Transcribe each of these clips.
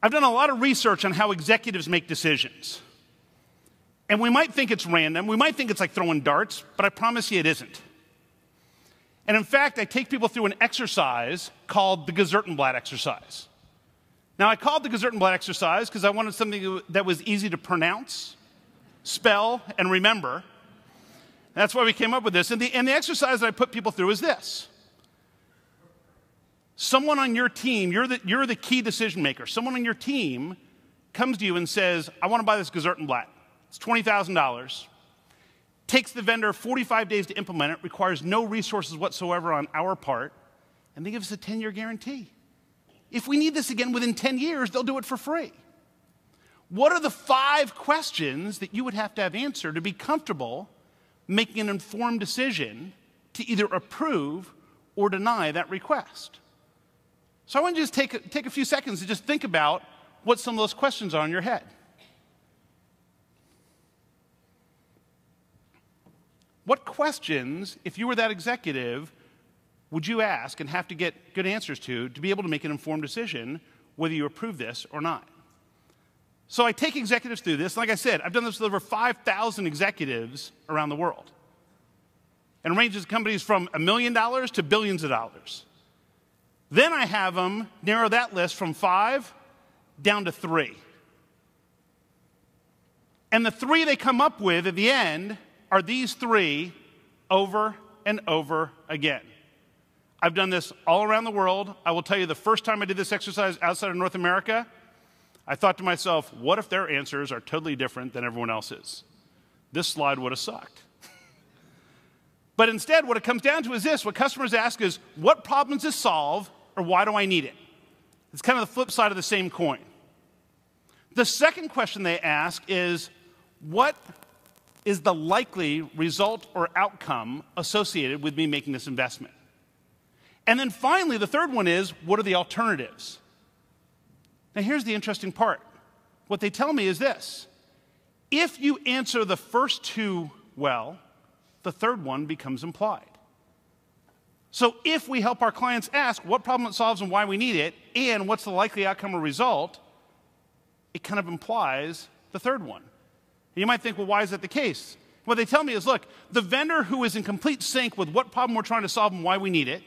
I've done a lot of research on how executives make decisions. And we might think it's random. We might think it's like throwing darts, but I promise you it isn't. And in fact, I take people through an exercise called the Gazettenblatt exercise. Now, I called the Gazettenblatt exercise because I wanted something that was easy to pronounce, spell, and remember. That's why we came up with this. And the exercise that I put people through is this. Someone on your team, you're the key decision maker. Someone on your team comes to you and says, I want to buy this Gazettenblatt. It's $20,000. Takes the vendor 45 days to implement it, requires no resources whatsoever on our part, and they give us a 10-year guarantee. If we need this again within 10 years, they'll do it for free. What are the 5 questions that you would have to have answered to be comfortable making an informed decision to either approve or deny that request? So I want you to just take a few seconds to just think about what some of those questions are in your head. What questions, if you were that executive, would you ask and have to get good answers to be able to make an informed decision whether you approve this or not? So I take executives through this. Like I said, I've done this with over 5,000 executives around the world. And ranges companies from $1 million to billions of dollars. Then I have them narrow that list from 5 down to 3. And the 3 they come up with at the end are these 3 over and over again. I've done this all around the world. I will tell you, the first time I did this exercise outside of North America, I thought to myself, what if their answers are totally different than everyone else's? This slide would have sucked. But instead, what it comes down to is this. What customers ask is, what problem does this solve, or why do I need it? It's kind of the flip side of the same coin. The second question they ask is, what is the likely result or outcome associated with me making this investment? And then finally, the third one is, what are the alternatives? Now, here's the interesting part. What they tell me is this. If you answer the first 2 well, the third one becomes implied. So if we help our clients ask what problem it solves and why we need it, and what's the likely outcome or result, it kind of implies the third one. And you might think, well, why is that the case? What they tell me is, look, the vendor who is in complete sync with what problem we're trying to solve and why we need it,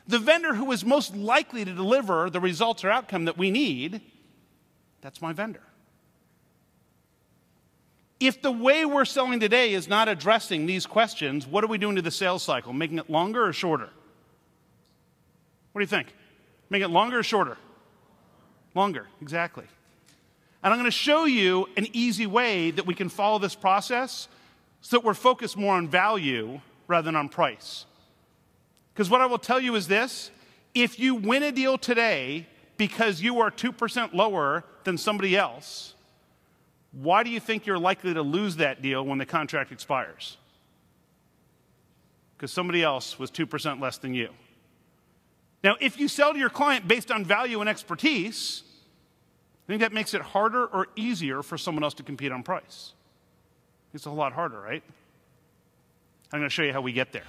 the vendor who is most likely to deliver the results or outcome that we need, that's my vendor. If the way we're selling today is not addressing these questions, what are we doing to the sales cycle? Making it longer or shorter? What do you think? Making it longer or shorter? Longer, exactly. And I'm going to show you an easy way that we can follow this process so that we're focused more on value rather than on price. Because what I will tell you is this. If you win a deal today because you are 2% lower than somebody else, why do you think you're likely to lose that deal when the contract expires? Because somebody else was 2% less than you. Now, if you sell to your client based on value and expertise, I think that makes it harder or easier for someone else to compete on price. It's a whole lot harder, right? I'm going to show you how we get there.